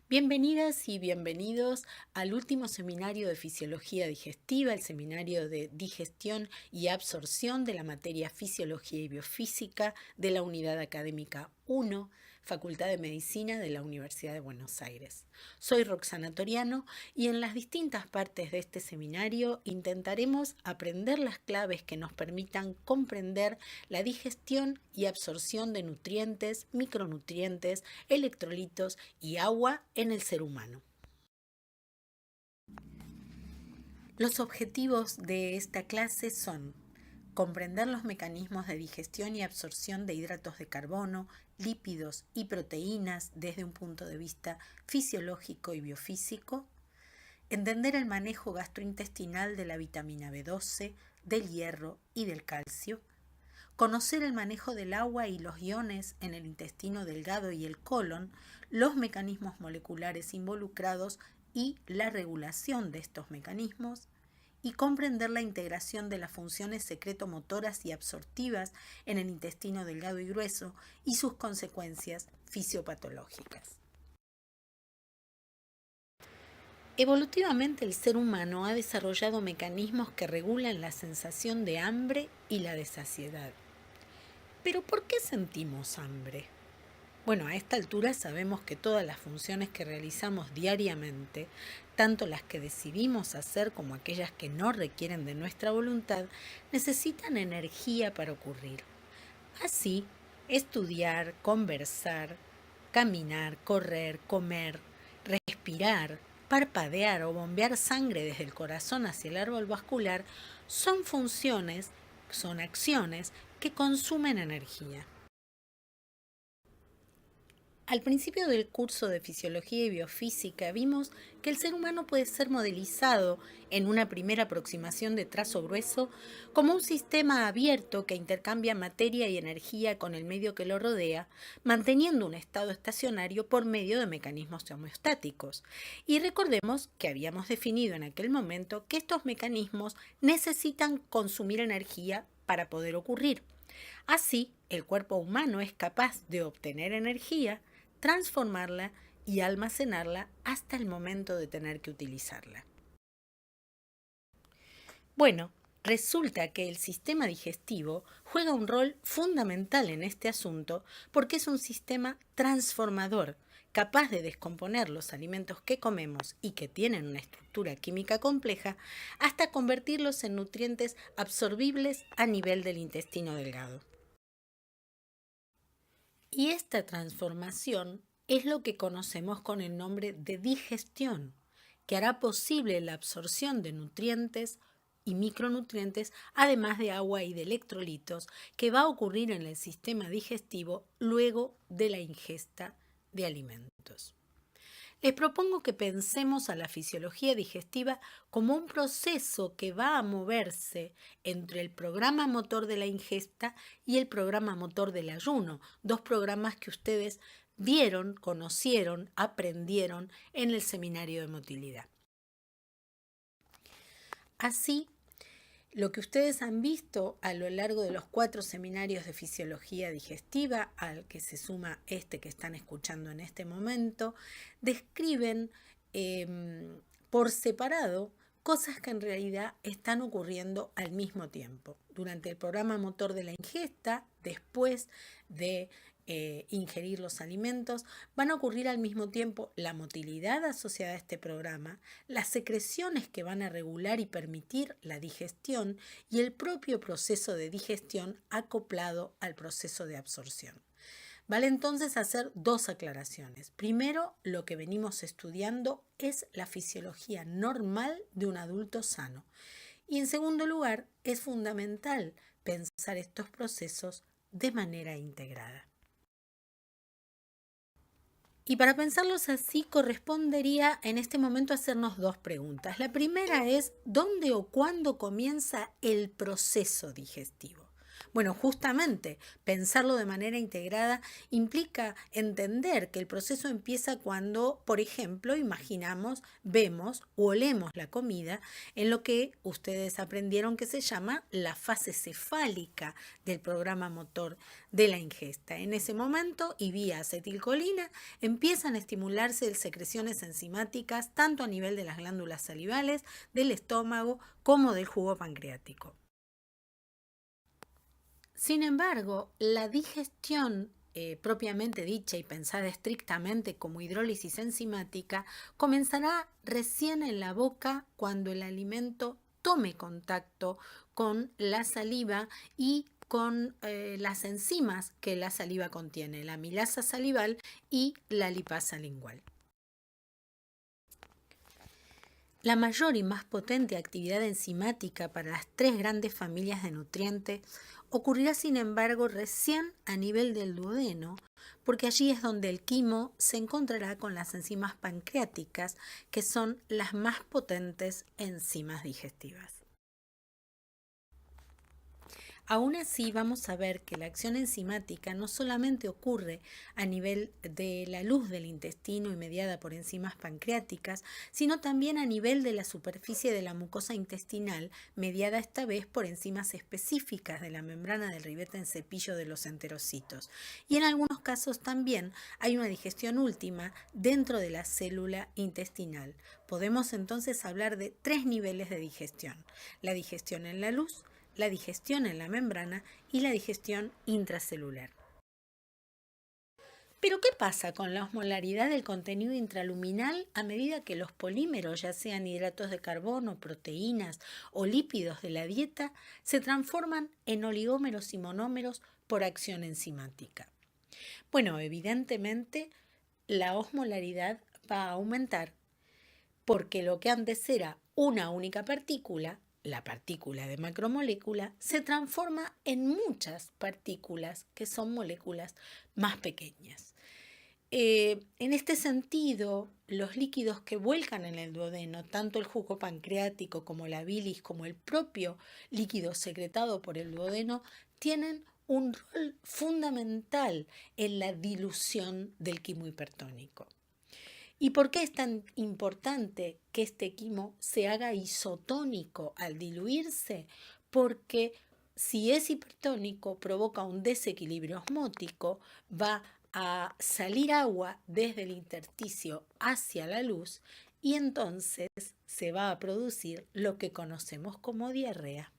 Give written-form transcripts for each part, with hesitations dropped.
Bienvenidas y bienvenidos al último seminario de Fisiología Digestiva, el seminario de digestión y absorción de la materia Fisiología y Biofísica de la Unidad Académica 1, Facultad de Medicina de la Universidad de Buenos Aires. Soy Roxana Toriano y en las distintas partes de este seminario intentaremos aprender las claves que nos permitan comprender la digestión y absorción de nutrientes, micronutrientes, electrolitos y agua en el ser humano. Los objetivos de esta clase son comprender los mecanismos de digestión y absorción de hidratos de carbono, lípidos y proteínas desde un punto de vista fisiológico y biofísico, entender el manejo gastrointestinal de la vitamina B12, del hierro y del calcio, conocer el manejo del agua y los iones en el intestino delgado y el colon, los mecanismos moleculares involucrados y la regulación de estos mecanismos, y comprender la integración de las funciones secretomotoras y absortivas en el intestino delgado y grueso y sus consecuencias fisiopatológicas. Evolutivamente el ser humano ha desarrollado mecanismos que regulan la sensación de hambre y la de saciedad. ¿Pero por qué sentimos hambre? Bueno, a esta altura sabemos que todas las funciones que realizamos diariamente, tanto las que decidimos hacer como aquellas que no requieren de nuestra voluntad, necesitan energía para ocurrir. Así, estudiar, conversar, caminar, correr, comer, respirar, parpadear o bombear sangre desde el corazón hacia el árbol vascular son funciones, son acciones que consumen energía. Al principio del curso de Fisiología y Biofísica vimos que el ser humano puede ser modelizado en una primera aproximación de trazo grueso como un sistema abierto que intercambia materia y energía con el medio que lo rodea, manteniendo un estado estacionario por medio de mecanismos homeostáticos. Y recordemos que habíamos definido en aquel momento que estos mecanismos necesitan consumir energía para poder ocurrir. Así, el cuerpo humano es capaz de obtener energía, transformarla y almacenarla hasta el momento de tener que utilizarla. Bueno, resulta que el sistema digestivo juega un rol fundamental en este asunto porque es un sistema transformador, capaz de descomponer los alimentos que comemos y que tienen una estructura química compleja hasta convertirlos en nutrientes absorbibles a nivel del intestino delgado. Y esta transformación es lo que conocemos con el nombre de digestión, que hará posible la absorción de nutrientes y micronutrientes, además de agua y de electrolitos, que va a ocurrir en el sistema digestivo luego de la ingesta de alimentos. Les propongo que pensemos a la fisiología digestiva como un proceso que va a moverse entre el programa motor de la ingesta y el programa motor del ayuno, dos programas que ustedes vieron, conocieron, aprendieron en el seminario de motilidad. Así, lo que ustedes han visto a lo largo de los 4 seminarios de fisiología digestiva, al que se suma este que están escuchando en este momento, describen por separado cosas que en realidad están ocurriendo al mismo tiempo. Durante el programa motor de la ingesta, después de ingerir los alimentos, van a ocurrir al mismo tiempo la motilidad asociada a este programa, las secreciones que van a regular y permitir la digestión y el propio proceso de digestión acoplado al proceso de absorción. Vale entonces hacer dos aclaraciones. Primero, lo que venimos estudiando es la fisiología normal de un adulto sano. Y en segundo lugar, es fundamental pensar estos procesos de manera integrada. Y para pensarlos así, correspondería en este momento hacernos dos preguntas. La primera es, ¿dónde o cuándo comienza el proceso digestivo? Bueno, justamente pensarlo de manera integrada implica entender que el proceso empieza cuando, por ejemplo, imaginamos, vemos o olemos la comida en lo que ustedes aprendieron que se llama la fase cefálica del programa motor de la ingesta. En ese momento, y vía acetilcolina, empiezan a estimularse secreciones enzimáticas tanto a nivel de las glándulas salivales, del estómago, como del jugo pancreático. Sin embargo, la digestión propiamente dicha y pensada estrictamente como hidrólisis enzimática comenzará recién en la boca cuando el alimento tome contacto con la saliva y con las enzimas que la saliva contiene, la amilasa salival y la lipasa lingual. La mayor y más potente actividad enzimática para las tres grandes familias de nutrientes ocurrirá, sin embargo, recién a nivel del duodeno, porque allí es donde el quimo se encontrará con las enzimas pancreáticas, que son las más potentes enzimas digestivas. Aún así, vamos a ver que la acción enzimática no solamente ocurre a nivel de la luz del intestino y mediada por enzimas pancreáticas, sino también a nivel de la superficie de la mucosa intestinal, mediada esta vez por enzimas específicas de la membrana del ribete en cepillo de los enterocitos. Y en algunos casos también hay una digestión última dentro de la célula intestinal. Podemos entonces hablar de tres niveles de digestión: la digestión en la luz, la digestión en la membrana y la digestión intracelular. Pero ¿qué pasa con la osmolaridad del contenido intraluminal a medida que los polímeros, ya sean hidratos de carbono, proteínas o lípidos de la dieta, se transforman en oligómeros y monómeros por acción enzimática? Bueno, evidentemente la osmolaridad va a aumentar porque lo que antes era una única partícula, la partícula de macromolécula, se transforma en muchas partículas que son moléculas más pequeñas. En este sentido, los líquidos que vuelcan en el duodeno, tanto el jugo pancreático como la bilis, como el propio líquido secretado por el duodeno, tienen un rol fundamental en la dilución del quimo hipertónico. ¿Y por qué es tan importante que este quimo se haga isotónico al diluirse? Porque si es hipertónico provoca un desequilibrio osmótico, va a salir agua desde el intersticio hacia la luz y entonces se va a producir lo que conocemos como diarrea.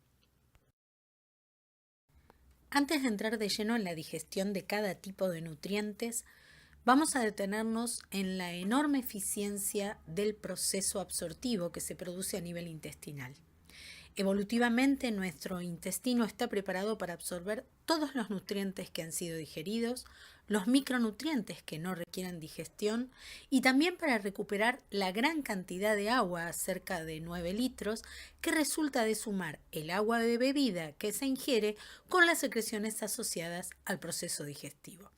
Antes de entrar de lleno en la digestión de cada tipo de nutrientes, vamos a detenernos en la enorme eficiencia del proceso absortivo que se produce a nivel intestinal. Evolutivamente, nuestro intestino está preparado para absorber todos los nutrientes que han sido digeridos, los micronutrientes que no requieren digestión y también para recuperar la gran cantidad de agua, cerca de 9 litros, que resulta de sumar el agua de bebida que se ingiere con las secreciones asociadas al proceso digestivo.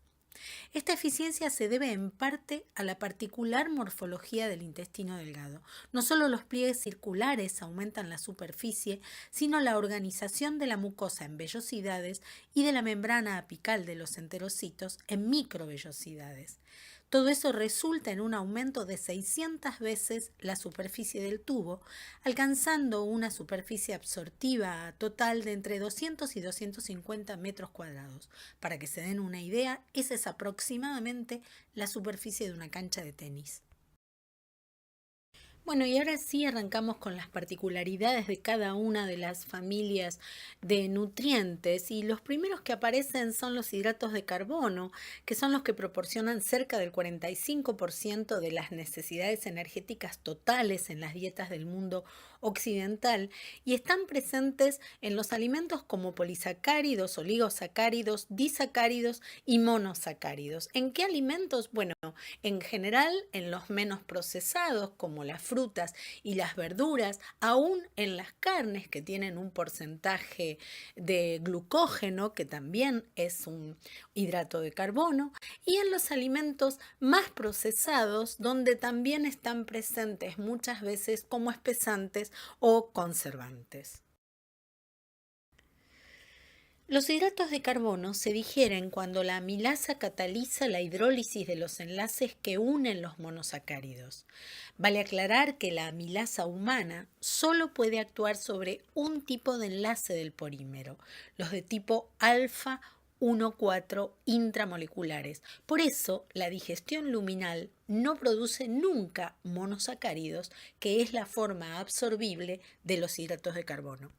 Esta eficiencia se debe en parte a la particular morfología del intestino delgado. No solo los pliegues circulares aumentan la superficie, sino la organización de la mucosa en vellosidades y de la membrana apical de los enterocitos en microvellosidades. Todo eso resulta en un aumento de 600 veces la superficie del tubo, alcanzando una superficie absortiva total de entre 200 y 250 metros cuadrados. Para que se den una idea, esa es aproximadamente la superficie de una cancha de tenis. Bueno, y ahora sí arrancamos con las particularidades de cada una de las familias de nutrientes y los primeros que aparecen son los hidratos de carbono, que son los que proporcionan cerca del 45% de las necesidades energéticas totales en las dietas del mundo occidental y están presentes en los alimentos como polisacáridos, oligosacáridos, disacáridos y monosacáridos. ¿En qué alimentos? Bueno, en general en los menos procesados como las frutas y las verduras, aún en las carnes que tienen un porcentaje de glucógeno que también es un hidrato de carbono, y en los alimentos más procesados donde también están presentes muchas veces como espesantes o conservantes. Los hidratos de carbono se digieren cuando la amilasa cataliza la hidrólisis de los enlaces que unen los monosacáridos. Vale aclarar que la amilasa humana solo puede actuar sobre un tipo de enlace del polímero, los de tipo alfa 1,4 intramoleculares. Por eso, la digestión luminal no produce nunca monosacáridos, que es la forma absorbible de los hidratos de carbono.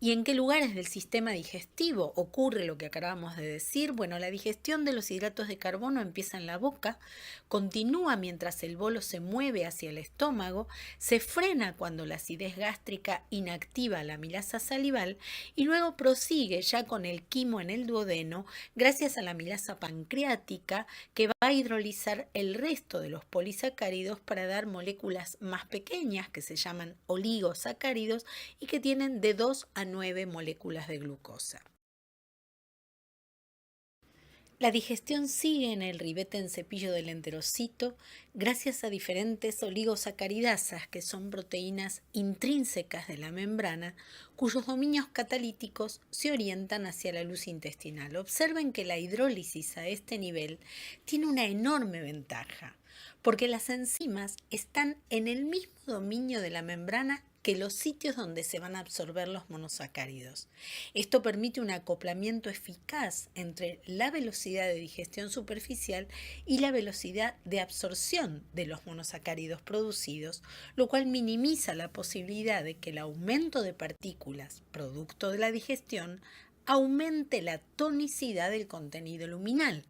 ¿Y en qué lugares del sistema digestivo ocurre lo que acabamos de decir? Bueno, la digestión de los hidratos de carbono empieza en la boca, continúa mientras el bolo se mueve hacia el estómago, se frena cuando la acidez gástrica inactiva la amilasa salival y luego prosigue ya con el quimo en el duodeno gracias a la amilasa pancreática que va a hidrolizar el resto de los polisacáridos para dar moléculas más pequeñas que se llaman oligosacáridos y que tienen de 2 a 9 moléculas de glucosa. La digestión sigue en el ribete en cepillo del enterocito gracias a diferentes oligosacaridasas que son proteínas intrínsecas de la membrana cuyos dominios catalíticos se orientan hacia la luz intestinal. Observen que la hidrólisis a este nivel tiene una enorme ventaja porque las enzimas están en el mismo dominio de la membrana que los sitios donde se van a absorber los monosacáridos. Esto permite un acoplamiento eficaz entre la velocidad de digestión superficial y la velocidad de absorción de los monosacáridos producidos, lo cual minimiza la posibilidad de que el aumento de partículas producto de la digestión aumente la tonicidad del contenido luminal.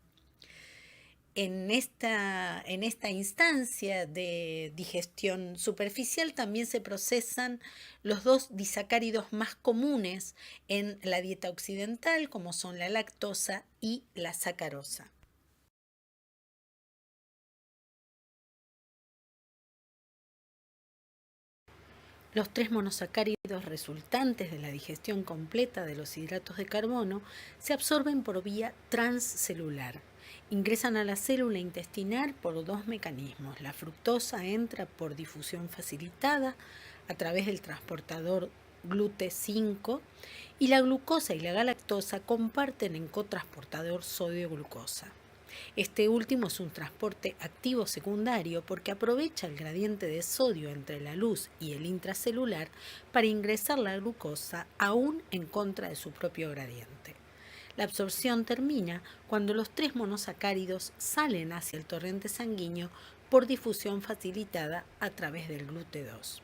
En esta instancia de digestión superficial también se procesan los dos disacáridos más comunes en la dieta occidental, como son la lactosa y la sacarosa. Los 3 monosacáridos resultantes de la digestión completa de los hidratos de carbono se absorben por vía transcelular. Ingresan a la célula intestinal por 2 mecanismos. La fructosa entra por difusión facilitada a través del transportador GLUT5 y la glucosa y la galactosa comparten en cotransportador sodio-glucosa. Este último es un transporte activo secundario porque aprovecha el gradiente de sodio entre la luz y el intracelular para ingresar la glucosa aún en contra de su propio gradiente. La absorción termina cuando los 3 monosacáridos salen hacia el torrente sanguíneo por difusión facilitada a través del GLUT2.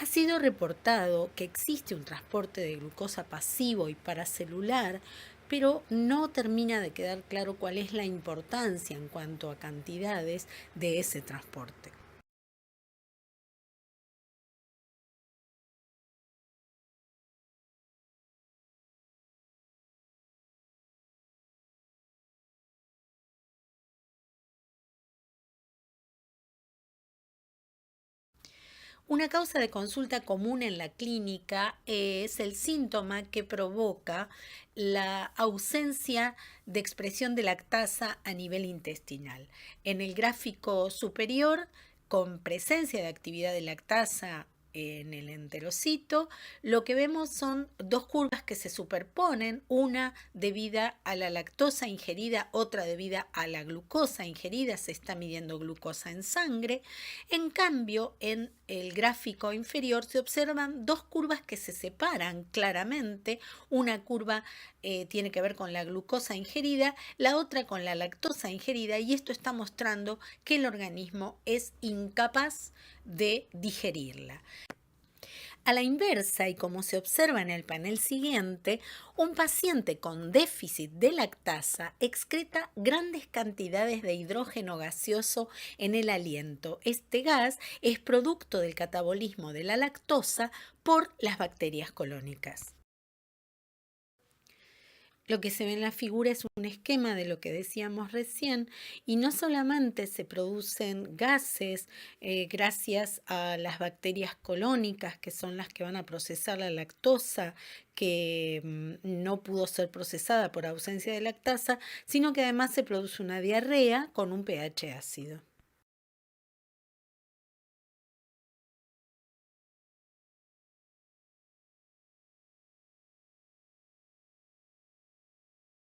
Ha sido reportado que existe un transporte de glucosa pasivo y paracelular, pero no termina de quedar claro cuál es la importancia en cuanto a cantidades de ese transporte. Una causa de consulta común en la clínica es el síntoma que provoca la ausencia de expresión de lactasa a nivel intestinal. En el gráfico superior, con presencia de actividad de lactasa en el enterocito, lo que vemos son 2 curvas que se superponen, una debida a la lactosa ingerida, otra debida a la glucosa ingerida, se está midiendo glucosa en sangre. En cambio, en el gráfico inferior se observan 2 curvas que se separan claramente, una curva tiene que ver con la glucosa ingerida, la otra con la lactosa ingerida, y esto está mostrando que el organismo es incapaz de digerirla. A la inversa, y como se observa en el panel siguiente, un paciente con déficit de lactasa excreta grandes cantidades de hidrógeno gaseoso en el aliento. Este gas es producto del catabolismo de la lactosa por las bacterias colónicas. Lo que se ve en la figura es un esquema de lo que decíamos recién y no solamente se producen gases gracias a las bacterias colónicas que son las que van a procesar la lactosa que no pudo ser procesada por ausencia de lactasa, sino que además se produce una diarrea con un pH ácido.